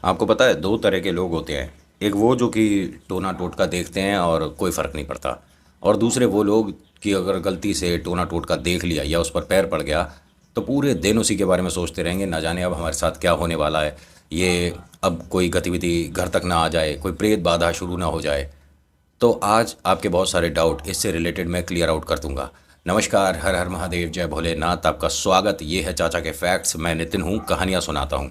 आपको पता है दो तरह के लोग होते हैं। एक वो जो कि टोना टोटका देखते हैं और कोई फ़र्क नहीं पड़ता। और दूसरे वो लोग कि अगर गलती से टोना टोटका देख लिया या उस पर पैर पड़ गया तो पूरे दिन उसी के बारे में सोचते रहेंगे, ना जाने अब हमारे साथ क्या होने वाला है। ये अब कोई गतिविधि घर तक ना आ जाए, कोई प्रेत बाधा शुरू ना हो जाए। तो आज आपके बहुत सारे डाउट इससे रिलेटेड मैं क्लियर आउट कर दूंगा। नमस्कार, हर हर महादेव, जय भोलेनाथ। आपका स्वागत। ये है चाचा के फैक्ट्स। मैं नितिन हूँ, कहानियाँ सुनाता हूँ।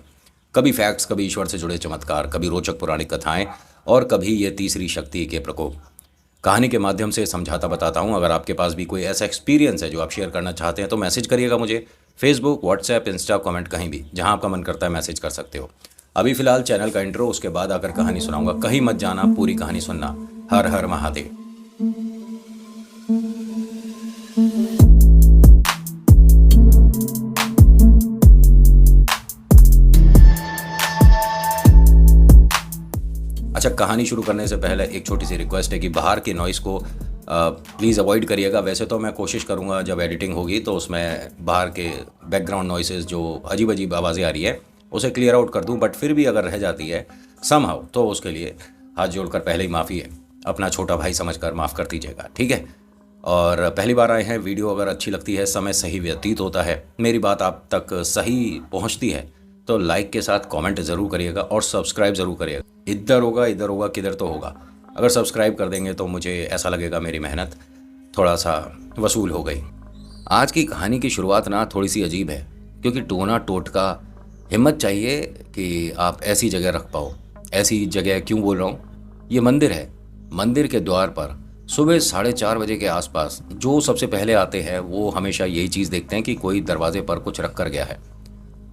कभी फैक्ट्स, कभी ईश्वर से जुड़े चमत्कार, कभी रोचक पुराणिक कथाएं और कभी ये तीसरी शक्ति के प्रकोप। कहानी के माध्यम से समझाता बताता हूँ। अगर आपके पास भी कोई ऐसा एक्सपीरियंस है जो आप शेयर करना चाहते हैं तो मैसेज करिएगा मुझे। फेसबुक, व्हाट्सएप, इंस्टा, कमेंट, कहीं भी जहाँ आपका मन करता है मैसेज कर सकते हो। अभी फ़िलहाल चैनल का इंट्रो, उसके बाद आकर कहानी सुनाऊंगा। कहीं मत जाना, पूरी कहानी सुनना। हर हर महादेव। अच्छा, कहानी शुरू करने से पहले एक छोटी सी रिक्वेस्ट है कि बाहर के नॉइज़ को प्लीज़ अवॉइड करिएगा। वैसे तो मैं कोशिश करूँगा जब एडिटिंग होगी तो उसमें बाहर के बैकग्राउंड नॉइसेस जो अजीब अजीब आवाज़ें आ रही है उसे क्लियर आउट कर दूँ, बट फिर भी अगर रह जाती है समहाउ तो उसके लिए हाथ जोड़कर पहले ही माफ़ी है। अपना छोटा भाई समझकर माफ़ कर दीजिएगा, ठीक है। और पहली बार आए हैं, वीडियो अगर अच्छी लगती है, समय सही व्यतीत होता है, मेरी बात आप तक सही पहुंचती है तो लाइक के साथ कमेंट ज़रूर करिएगा और सब्सक्राइब ज़रूर करिएगा। इधर होगा किधर तो होगा। अगर सब्सक्राइब कर देंगे तो मुझे ऐसा लगेगा मेरी मेहनत थोड़ा सा वसूल हो गई। आज की कहानी की शुरुआत ना थोड़ी सी अजीब है, क्योंकि टोना टोटका हिम्मत चाहिए कि आप ऐसी जगह रख पाओ। ऐसी जगह क्यों बोल रहा हूँ, ये मंदिर है। मंदिर के द्वार पर सुबह 4:30 बजे के आसपास जो सबसे पहले आते हैं वो हमेशा यही चीज़ देखते हैं कि कोई दरवाजे पर कुछ रख कर गया है।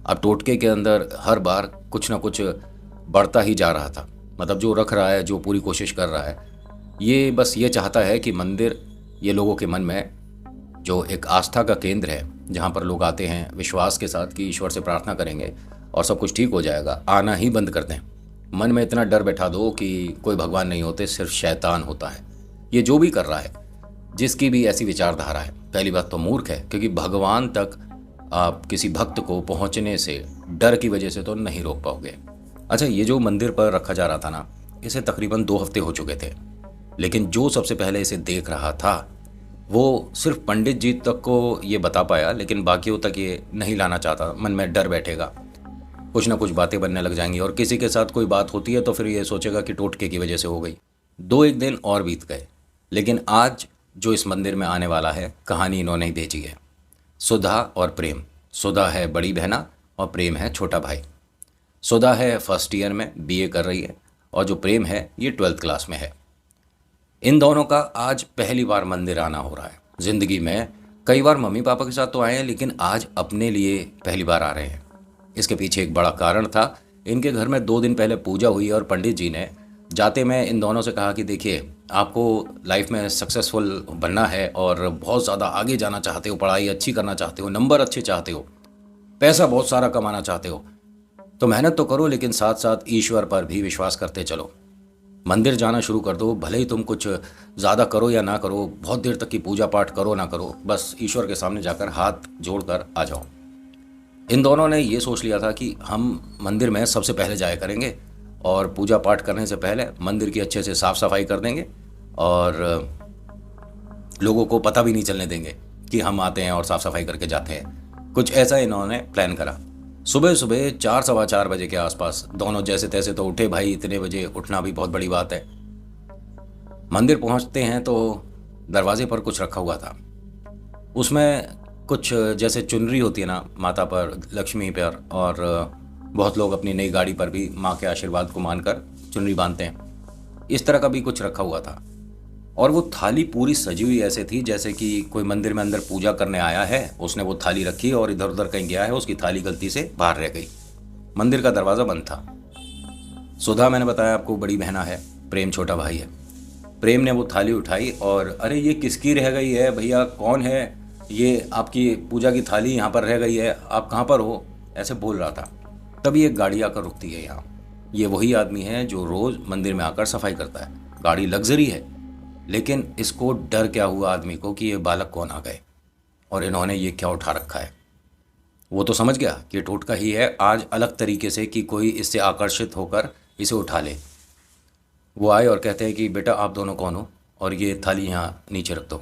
अब टोटके के अंदर हर बार कुछ ना कुछ बढ़ता ही जा रहा था। मतलब जो रख रहा है, जो पूरी कोशिश कर रहा है, ये बस ये चाहता है कि मंदिर ये लोगों के मन में जो एक आस्था का केंद्र है, जहाँ पर लोग आते हैं विश्वास के साथ कि ईश्वर से प्रार्थना करेंगे और सब कुछ ठीक हो जाएगा, आना ही बंद कर दें। मन में इतना डर बैठा दो कि कोई भगवान नहीं होते, सिर्फ शैतान होता है। ये जो भी कर रहा है, जिसकी भी ऐसी विचारधारा है, पहली बात तो मूर्ख है, क्योंकि भगवान तक आप किसी भक्त को पहुंचने से डर की वजह से तो नहीं रोक पाओगे। अच्छा, ये जो मंदिर पर रखा जा रहा था ना, इसे तकरीबन 2 हफ्ते हो चुके थे, लेकिन जो सबसे पहले इसे देख रहा था वो सिर्फ पंडित जी तक को ये बता पाया, लेकिन बाकियों तक ये नहीं लाना चाहता। मन में डर बैठेगा, कुछ ना कुछ बातें बनने लग जाएंगी और किसी के साथ कोई बात होती है तो फिर ये सोचेगा कि टोटके की वजह से हो गई। 2 एक दिन और बीत गए, लेकिन आज जो इस मंदिर में आने वाला है, कहानी इन्होंने ही भेजी है। सुधा और प्रेम। सुधा है बड़ी बहना और प्रेम है छोटा भाई। सुधा है फर्स्ट ईयर में, बीए कर रही है, और जो प्रेम है ये 12th क्लास में है। इन दोनों का आज पहली बार मंदिर आना हो रहा है। ज़िंदगी में कई बार मम्मी पापा के साथ तो आए हैं, लेकिन आज अपने लिए पहली बार आ रहे हैं। इसके पीछे एक बड़ा कारण था। इनके घर में 2 दिन पहले पूजा हुई और पंडित जी ने जाते में इन दोनों से कहा कि देखिए, आपको लाइफ में सक्सेसफुल बनना है और बहुत ज़्यादा आगे जाना चाहते हो, पढ़ाई अच्छी करना चाहते हो, नंबर अच्छे चाहते हो, पैसा बहुत सारा कमाना चाहते हो, तो मेहनत तो करो, लेकिन साथ साथ ईश्वर पर भी विश्वास करते चलो। मंदिर जाना शुरू कर दो, भले ही तुम कुछ ज़्यादा करो या ना करो, बहुत देर तक की पूजा पाठ करो ना करो, बस ईश्वर के सामने जाकर हाथ जोड़कर आ जाओ। इन दोनों ने ये सोच लिया था कि हम मंदिर में सबसे पहले जाया करेंगे और पूजा पाठ करने से पहले मंदिर की अच्छे से साफ़ सफाई कर देंगे और लोगों को पता भी नहीं चलने देंगे कि हम आते हैं और साफ़ सफाई करके जाते हैं। कुछ ऐसा इन्होंने प्लान करा। सुबह सुबह 4 सवा 4 बजे के आसपास दोनों जैसे तैसे तो उठे। भाई, इतने बजे उठना भी बहुत बड़ी बात है। मंदिर पहुंचते हैं तो दरवाजे पर कुछ रखा हुआ था। उसमें कुछ जैसे चुनरी होती है ना माता पर, लक्ष्मी पर, और बहुत लोग अपनी नई गाड़ी पर भी माँ के आशीर्वाद को मानकर चुनरी बांधते हैं, इस तरह का भी कुछ रखा हुआ था। और वो थाली पूरी सजी हुई ऐसे थी जैसे कि कोई मंदिर में अंदर पूजा करने आया है, उसने वो थाली रखी और इधर उधर कहीं गया है, उसकी थाली गलती से बाहर रह गई। मंदिर का दरवाज़ा बंद था। सुधा, मैंने बताया आपको, बड़ी बहना है, प्रेम छोटा भाई है। प्रेम ने वो थाली उठाई और अरे ये किसकी रह गई है भैया, कौन है ये, आपकी पूजा की थाली यहाँ पर रह गई है, आप कहाँ पर हो, ऐसे बोल रहा था। तभी एक गाड़ी आकर रुकती है यहाँ। ये वही आदमी है जो रोज़ मंदिर में आकर सफाई करता है। गाड़ी लग्जरी है, लेकिन इसको डर क्या हुआ आदमी को कि ये बालक कौन आ गए और इन्होंने ये क्या उठा रखा है। वो तो समझ गया कि ये टोटका ही है, आज अलग तरीके से कि कोई इससे आकर्षित होकर इसे उठा ले। वो आए और कहते हैं कि बेटा आप दोनों कौन हो, और ये थाली यहाँ नीचे रख दो।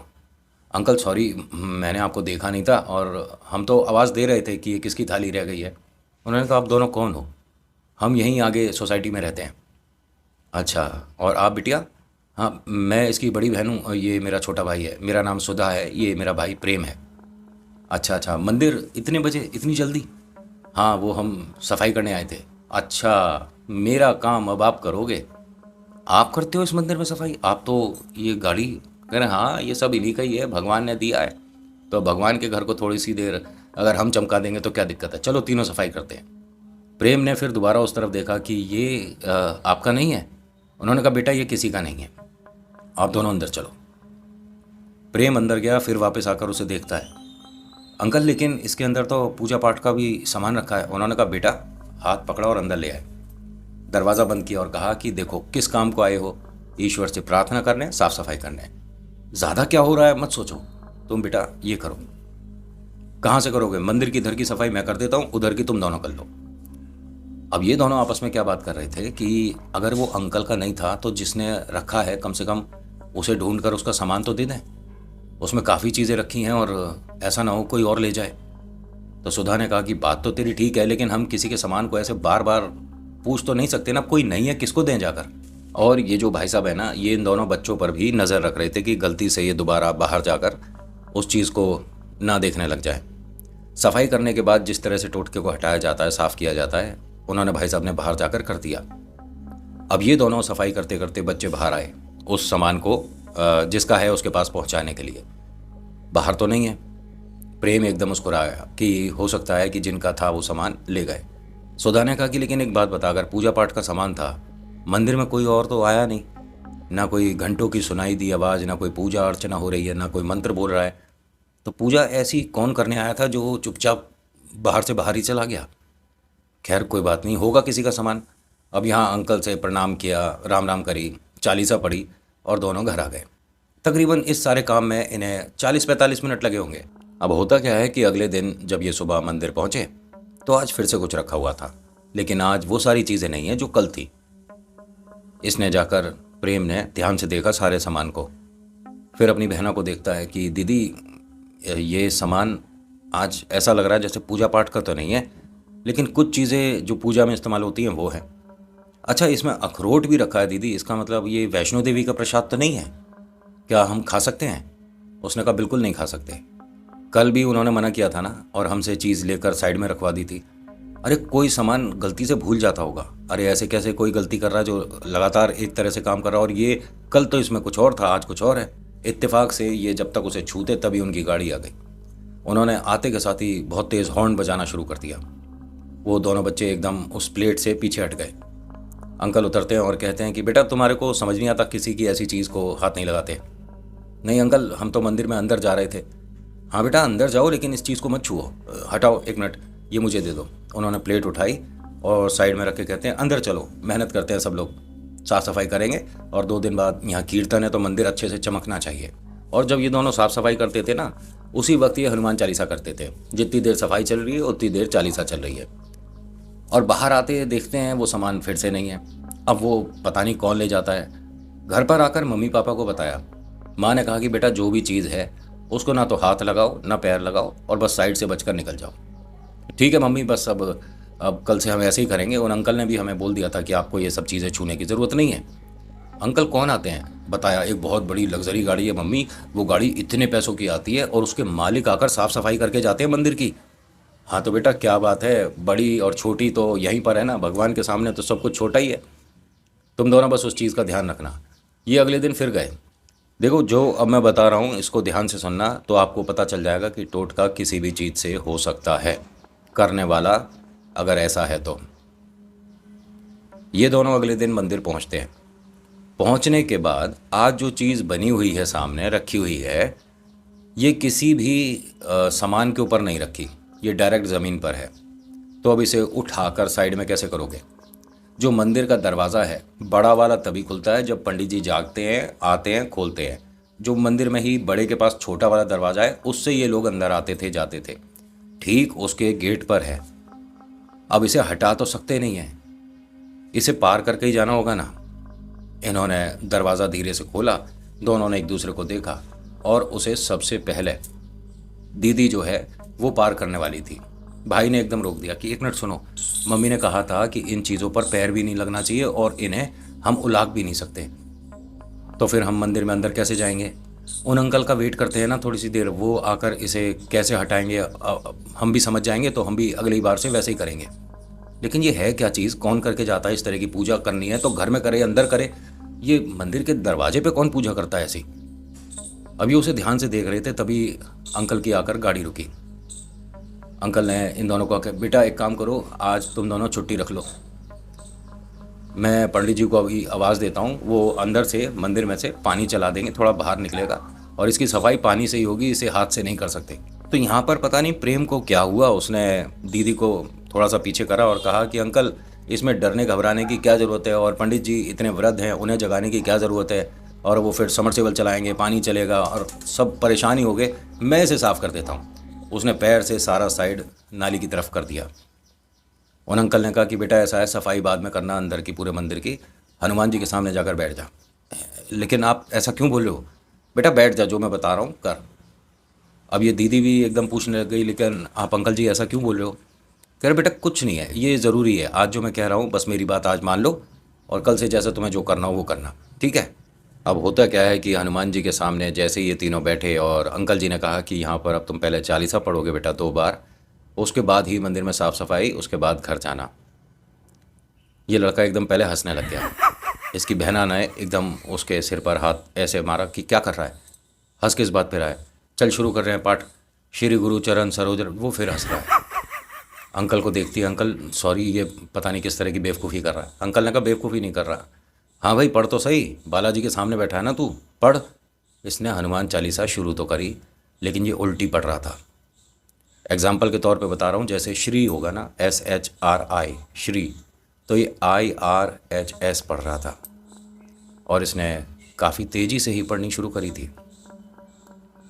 अंकल सॉरी, मैंने आपको देखा नहीं था, और हम तो आवाज़ दे रहे थे कि ये किसकी थाली रह गई है। उन्होंने कहा आप दोनों कौन हो? हम यहीं आगे सोसाइटी में रहते हैं। अच्छा, और आप बिटिया? हाँ, मैं इसकी बड़ी बहन हूँ और ये मेरा छोटा भाई है, मेरा नाम सुधा है, ये मेरा भाई प्रेम है। अच्छा अच्छा, मंदिर इतने बजे, इतनी जल्दी? हाँ, वो हम सफाई करने आए थे। अच्छा, मेरा काम अब आप करोगे? आप करते हो इस मंदिर में सफाई? आप तो ये गाड़ी, कह रहे हाँ ये सब इन्हीं का ही है, भगवान ने दिया है, तो भगवान के घर को थोड़ी सी देर अगर हम चमका देंगे तो क्या दिक्कत है, चलो तीनों सफाई करते हैं। प्रेम ने फिर दोबारा उस तरफ देखा कि ये आपका नहीं है। उन्होंने कहा बेटा ये किसी का नहीं है, आप दोनों अंदर चलो। प्रेम अंदर गया, फिर वापस आकर उसे देखता है। अंकल लेकिन इसके अंदर तो पूजा पाठ का भी सामान रखा है। उन्होंने कहा बेटा, हाथ पकड़ा और अंदर ले आए। दरवाज़ा बंद किया और कहा कि देखो किस काम को आए हो, ईश्वर से प्रार्थना करने, साफ सफाई करने। ज़्यादा क्या हो रहा है मत सोचो, तुम बेटा ये करो। कहाँ से करोगे? मंदिर की इधर की सफाई मैं कर देता हूँ, उधर की तुम दोनों कर लो। अब ये दोनों आपस में क्या बात कर रहे थे कि अगर वो अंकल का नहीं था तो जिसने रखा है कम से कम उसे ढूंढ कर उसका सामान तो दे दें, उसमें काफ़ी चीज़ें रखी हैं और ऐसा ना हो कोई और ले जाए। तो सुधा ने कहा कि बात तो तेरी ठीक है, लेकिन हम किसी के सामान को ऐसे बार बार पूछ तो नहीं सकते ना, कोई नहीं है किसको दें जाकर। और ये जो भाई साहब है ना, ये इन दोनों बच्चों पर भी नज़र रख रहे थे कि गलती से ये दोबारा बाहर जाकर उस चीज़ को ना देखने लग जाए। सफाई करने के बाद जिस तरह से टोटके को हटाया जाता है, साफ़ किया जाता है, उन्होंने भाई साहब ने बाहर जाकर कर दिया। अब ये दोनों सफाई करते करते बच्चे बाहर आए उस सामान को जिसका है उसके पास पहुंचाने के लिए। बाहर तो नहीं है। प्रेम एकदम मुस्कुराया कि हो सकता है कि जिनका था वो सामान ले गए। सुधा ने कहा कि लेकिन एक बात बता, अगर पूजा पाठ का सामान था, मंदिर में कोई और तो आया नहीं, ना कोई घंटों की सुनाई दी आवाज़, ना कोई पूजा अर्चना हो रही है, ना कोई मंत्र बोल रहा है, तो पूजा ऐसी कौन करने आया था जो चुपचाप बाहर से बाहर ही चला गया? खैर कोई बात नहीं, होगा किसी का सामान। अब यहाँ अंकल से प्रणाम किया, राम राम करी, चालीसा पढ़ी और दोनों घर आ गए। तकरीबन इस सारे काम में इन्हें 40-45 मिनट लगे होंगे। अब होता क्या है कि अगले दिन जब ये सुबह मंदिर पहुँचे तो आज फिर से कुछ रखा हुआ था, लेकिन आज वो सारी चीज़ें नहीं हैं जो कल थी। इसने जाकर, प्रेम ने ध्यान से देखा सारे सामान को, फिर अपनी बहना को देखता है कि दीदी ये सामान आज ऐसा लग रहा है जैसे पूजा पाठ का तो नहीं है, लेकिन कुछ चीज़ें जो पूजा में इस्तेमाल होती हैं वो है। अच्छा, इसमें अखरोट भी रखा है दीदी, इसका मतलब ये वैष्णो देवी का प्रसाद तो नहीं है, क्या हम खा सकते हैं? उसने कहा बिल्कुल नहीं खा सकते, कल भी उन्होंने मना किया था ना, और हमसे चीज़ लेकर साइड में रखवा दी थी। अरे कोई सामान गलती से भूल जाता होगा। अरे ऐसे कैसे कोई गलती कर रहा है जो लगातार एक तरह से काम कर रहा है, और ये कल तो इसमें कुछ और था, आज कुछ और है। इत्तेफाक से ये जब तक उसे छूते तभी उनकी गाड़ी आ गई। उन्होंने आते के साथ ही बहुत तेज़ हॉर्न बजाना शुरू कर दिया। वो दोनों बच्चे एकदम उस प्लेट से पीछे हट गए। अंकल उतरते हैं और कहते हैं कि बेटा तुम्हारे को समझ नहीं आता, किसी की ऐसी चीज़ को हाथ नहीं लगाते। नहीं अंकल, हम तो मंदिर में अंदर जा रहे थे। हाँ बेटा अंदर जाओ, लेकिन इस चीज़ को मत छुओ। हटाओ एक मिनट, ये मुझे दे दो। उन्होंने प्लेट उठाई और साइड में रख के कहते हैं अंदर चलो, मेहनत करते हैं सब लोग, साफ़ सफाई करेंगे, और 2 दिन बाद यहाँ कीर्तन है तो मंदिर अच्छे से चमकना चाहिए। और जब ये दोनों साफ़ सफाई करते थे ना, उसी वक्त ये हनुमान चालीसा करते थे। जितनी देर सफाई चल रही है उतनी देर चालीसा चल रही है। और बाहर आते देखते हैं वो सामान फिर से नहीं है। अब वो पता नहीं कौन ले जाता है। घर पर आकर मम्मी पापा को बताया। माँ ने कहा कि बेटा जो भी चीज़ है उसको ना तो हाथ लगाओ ना पैर लगाओ, और बस साइड से बचकर निकल जाओ। ठीक है मम्मी, बस अब कल से हम ऐसे ही करेंगे। और अंकल ने भी हमें बोल दिया था कि आपको ये सब चीज़ें छूने की ज़रूरत नहीं है। अंकल कौन आते हैं? बताया एक बहुत बड़ी लग्जरी गाड़ी है मम्मी, वो गाड़ी इतने पैसों की आती है और उसके मालिक आकर साफ़ सफाई करके जाते हैं मंदिर की। हाँ तो बेटा क्या बात है, बड़ी और छोटी तो यहीं पर है ना, भगवान के सामने तो सब कुछ छोटा ही है। तुम दोनों बस उस चीज़ का ध्यान रखना। ये अगले दिन फिर गए। देखो जो अब मैं बता रहा हूँ इसको ध्यान से सुनना, तो आपको पता चल जाएगा कि टोटका किसी भी चीज़ से हो सकता है, करने वाला अगर ऐसा है तो। ये दोनों अगले दिन मंदिर पहुँचते हैं। पहुँचने के बाद आज जो चीज़ बनी हुई है, सामने रखी हुई है, ये किसी भी सामान के ऊपर नहीं रखी, ये डायरेक्ट ज़मीन पर है। तो अब इसे उठाकर साइड में कैसे करोगे? जो मंदिर का दरवाज़ा है बड़ा वाला तभी खुलता है जब पंडित जी जागते हैं, आते हैं, खोलते हैं। जो मंदिर में ही बड़े के पास छोटा वाला दरवाज़ा है उससे ये लोग अंदर आते थे, जाते थे। ठीक उसके गेट पर है। अब इसे हटा तो सकते नहीं है, इसे पार करके ही जाना होगा ना। इन्होंने दरवाज़ा धीरे से खोला, दोनों ने एक दूसरे को देखा और उसे सबसे पहले दीदी जो है वो पार करने वाली थी। भाई ने एकदम रोक दिया कि एक मिनट सुनो, मम्मी ने कहा था कि इन चीज़ों पर पैर भी नहीं लगना चाहिए और इन्हें हम उलाग भी नहीं सकते। तो फिर हम मंदिर में अंदर कैसे जाएंगे? उन अंकल का वेट करते हैं ना थोड़ी सी देर, वो आकर इसे कैसे हटाएंगे हम भी समझ जाएंगे, तो हम भी अगली बार से वैसे ही करेंगे। लेकिन ये है क्या चीज़? कौन करके जाता है? इस तरह की पूजा करनी है तो घर में करे, अंदर करे, ये मंदिर के दरवाजे पे कौन पूजा करता है ऐसी? अभी उसे ध्यान से देख रहे थे, तभी अंकल की आकर गाड़ी रुकी। अंकल ने इन दोनों को कहा, बेटा एक काम करो, आज तुम दोनों छुट्टी रख लो, मैं पंडित जी को अभी आवाज़ देता हूँ, वो अंदर से मंदिर में से पानी चला देंगे, थोड़ा बाहर निकलेगा और इसकी सफाई पानी से ही होगी, इसे हाथ से नहीं कर सकते। तो यहाँ पर पता नहीं प्रेम को क्या हुआ, उसने दीदी को थोड़ा सा पीछे करा और कहा कि अंकल इसमें डरने घबराने की क्या ज़रूरत है, और पंडित जी इतने वृद्ध हैं, उन्हें जगाने की क्या ज़रूरत है, और वो फिर समरसेबल चलाएंगे, पानी चलेगा और सब परेशानी हो गए, मैं इसे साफ़ कर देता हूँ। उसने पैर से सारा साइड नाली की तरफ कर दिया। उन अंकल ने कहा कि बेटा ऐसा है, सफाई बाद में करना अंदर की, पूरे मंदिर की, हनुमान जी के सामने जाकर बैठ जा। लेकिन आप ऐसा क्यों बोल रहे हो? बेटा बैठ जा, जो मैं बता रहा हूँ कर। अब ये दीदी भी एकदम पूछने लग गई, लेकिन आप अंकल जी ऐसा क्यों बोल रहे हो? कह रहे बेटा कुछ नहीं है, ये ज़रूरी है, आज जो मैं कह रहा हूँ बस मेरी बात आज मान लो, और कल से जैसे तुम्हें जो करना हो वो करना, ठीक है? अब होता क्या है कि हनुमान जी के सामने जैसे ये तीनों बैठे और अंकल जी ने कहा कि यहाँ पर अब तुम पहले चालीसा पढ़ोगे बेटा 2 बार, उसके बाद ही मंदिर में साफ़ सफाई, उसके बाद घर जाना। ये लड़का एकदम पहले हंसने लग गया। इसकी बहना ने एकदम उसके सिर पर हाथ ऐसे मारा कि क्या कर रहा है, हंस किस बात पे रहा है, चल शुरू कर रहे हैं पाठ, श्री गुरु चरण सरोज। वो फिर हंस रहा है। अंकल को देखती है, अंकल सॉरी, ये पता नहीं किस तरह की बेवकूफ़ी कर रहा है। अंकल ने कहा बेवकूफ़ी नहीं कर रहा, हाँ भाई पढ़ तो सही, बालाजी के सामने बैठा है ना तू, पढ़। इसने हनुमान चालीसा शुरू तो करी, लेकिन ये उल्टी पढ़ रहा था। एग्जाम्पल के तौर पे बता रहा हूँ, जैसे श्री होगा ना, SHRI श्री, तो ये IRHS पढ़ रहा था और इसने काफ़ी तेज़ी से ही पढ़नी शुरू करी थी।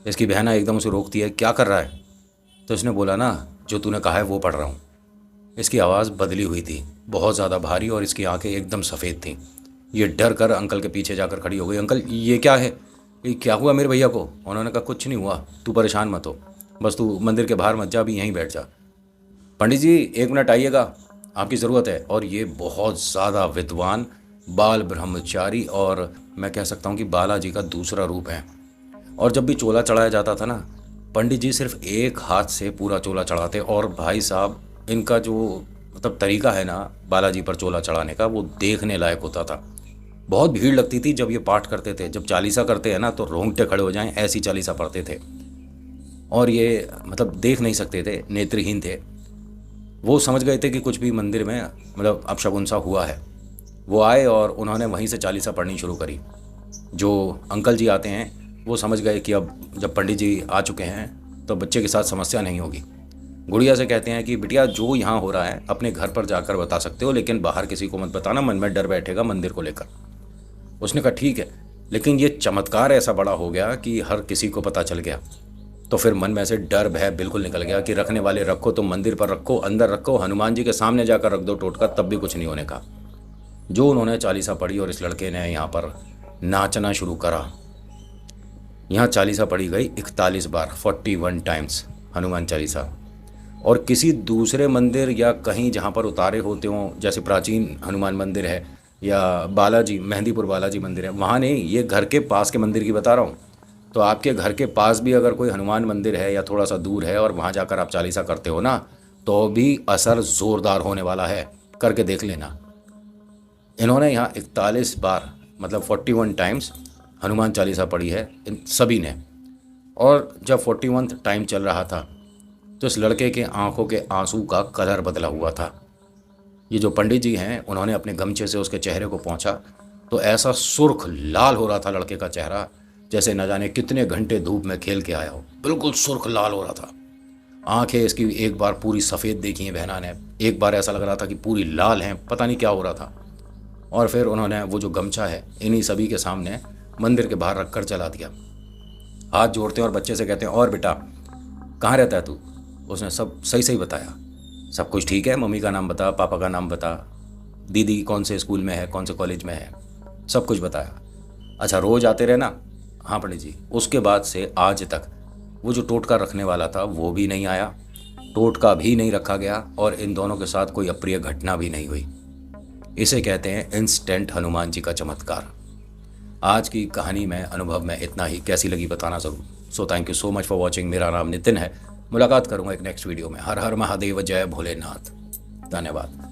इसकी बहना एकदम उसे रोकती है, क्या कर रहा है? तो इसने बोला ना जो तूने कहा है वो पढ़ रहा हूँ। इसकी आवाज़ बदली हुई थी, बहुत ज़्यादा भारी, और इसकी आंखें एकदम सफ़ेद थीं। ये डर कर अंकल के पीछे जाकर खड़ी हो गई। अंकल ये क्या है, ये क्या हुआ मेरे भैया को? उन्होंने कहा कुछ नहीं हुआ, तू परेशान मत हो, बस तू मंदिर के बाहर मत जा, अभी यहीं बैठ जा। पंडित जी 1 मिनट आइएगा, आपकी ज़रूरत है। और ये बहुत ज़्यादा विद्वान बाल ब्रह्मचारी, और मैं कह सकता हूँ कि बालाजी का दूसरा रूप है। और जब भी चोला चढ़ाया जाता था ना, पंडित जी सिर्फ एक हाथ से पूरा चोला चढ़ाते, और भाई साहब इनका जो मतलब तरीका है ना बालाजी पर चोला चढ़ाने का, वो देखने लायक होता था। बहुत भीड़ लगती थी जब ये पाठ करते थे, जब चालीसा करते हैं ना तो रोंगटे खड़े हो जाएं, ऐसी चालीसा पढ़ते थे। और ये मतलब देख नहीं सकते थे, नेत्रहीन थे। वो समझ गए थे कि कुछ भी मंदिर में मतलब अपशगुन सा हुआ है। वो आए और उन्होंने वहीं से चालीसा पढ़नी शुरू करी। जो अंकल जी आते हैं वो समझ गए कि अब जब पंडित जी आ चुके हैं तो बच्चे के साथ समस्या नहीं होगी। गुड़िया से कहते हैं कि बिटिया जो यहाँ हो रहा है अपने घर पर जाकर बता सकते हो, लेकिन बाहर किसी को मत बताना, मन में डर बैठेगा मंदिर को लेकर। उसने कहा ठीक है, लेकिन ये चमत्कार ऐसा बड़ा हो गया कि हर किसी को पता चल गया। तो फिर मन में से डर भय बिल्कुल निकल गया कि रखने वाले रखो, तुम मंदिर पर रखो, अंदर रखो, हनुमान जी के सामने जाकर रख दो टोटका, तब भी कुछ नहीं होने का। जो उन्होंने चालीसा पढ़ी और इस लड़के ने यहाँ पर नाचना शुरू करा। यहाँ चालीसा पढ़ी गई 41 बार, 41 टाइम्स हनुमान चालीसा। और किसी दूसरे मंदिर या कहीं जहाँ पर उतारे होते हों, जैसे प्राचीन हनुमान मंदिर है या बालाजी मेहंदीपुर बालाजी मंदिर है, वहाँ नहीं, ये घर के पास के मंदिर की बता रहा हूँ। तो आपके घर के पास भी अगर कोई हनुमान मंदिर है या थोड़ा सा दूर है और वहाँ जाकर आप चालीसा करते हो ना, तो भी असर ज़ोरदार होने वाला है, करके देख लेना। इन्होंने यहाँ 41 बार मतलब 41 टाइम्स हनुमान चालीसा पढ़ी है इन सभी ने। और जब 41वां टाइम चल रहा था तो इस लड़के के आंखों के आंसू का कलर बदला हुआ था। ये जो पंडित जी हैं उन्होंने अपने गमछे से उसके चेहरे को पोंछा तो ऐसा सुर्ख लाल हो रहा था लड़के का चेहरा, जैसे न जाने कितने घंटे धूप में खेल के आया हो, बिल्कुल सुर्ख लाल हो रहा था। आंखें इसकी एक बार पूरी सफ़ेद देखी हैं बहना ने, एक बार ऐसा लग रहा था कि पूरी लाल हैं, पता नहीं क्या हो रहा था। और फिर उन्होंने वो जो गमछा है इन्हीं सभी के सामने मंदिर के बाहर रख कर चला दिया। हाथ जोड़ते हैं और बच्चे से कहते हैं, और बेटा कहाँ रहता है तू? उसने सब सही सही बताया, सब कुछ ठीक है, मम्मी का नाम बता, पापा का नाम बता, दीदी कौन से स्कूल में है, कौन से कॉलेज में है, सब कुछ बताया। अच्छा रोज़ आते रहे ना? हाँ पंडित जी। उसके बाद से आज तक वो जो टोटका रखने वाला था वो भी नहीं आया, टोटका भी नहीं रखा गया और इन दोनों के साथ कोई अप्रिय घटना भी नहीं हुई। इसे कहते हैं इंस्टेंट हनुमान जी का चमत्कार। आज की कहानी में, अनुभव में इतना ही। कैसी लगी बताना ज़रूर। So thank you so much for watching. मेरा नाम नितिन है। मुलाकात करूँगा एक नेक्स्ट वीडियो में। हर हर महादेव, जय भोलेनाथ। धन्यवाद।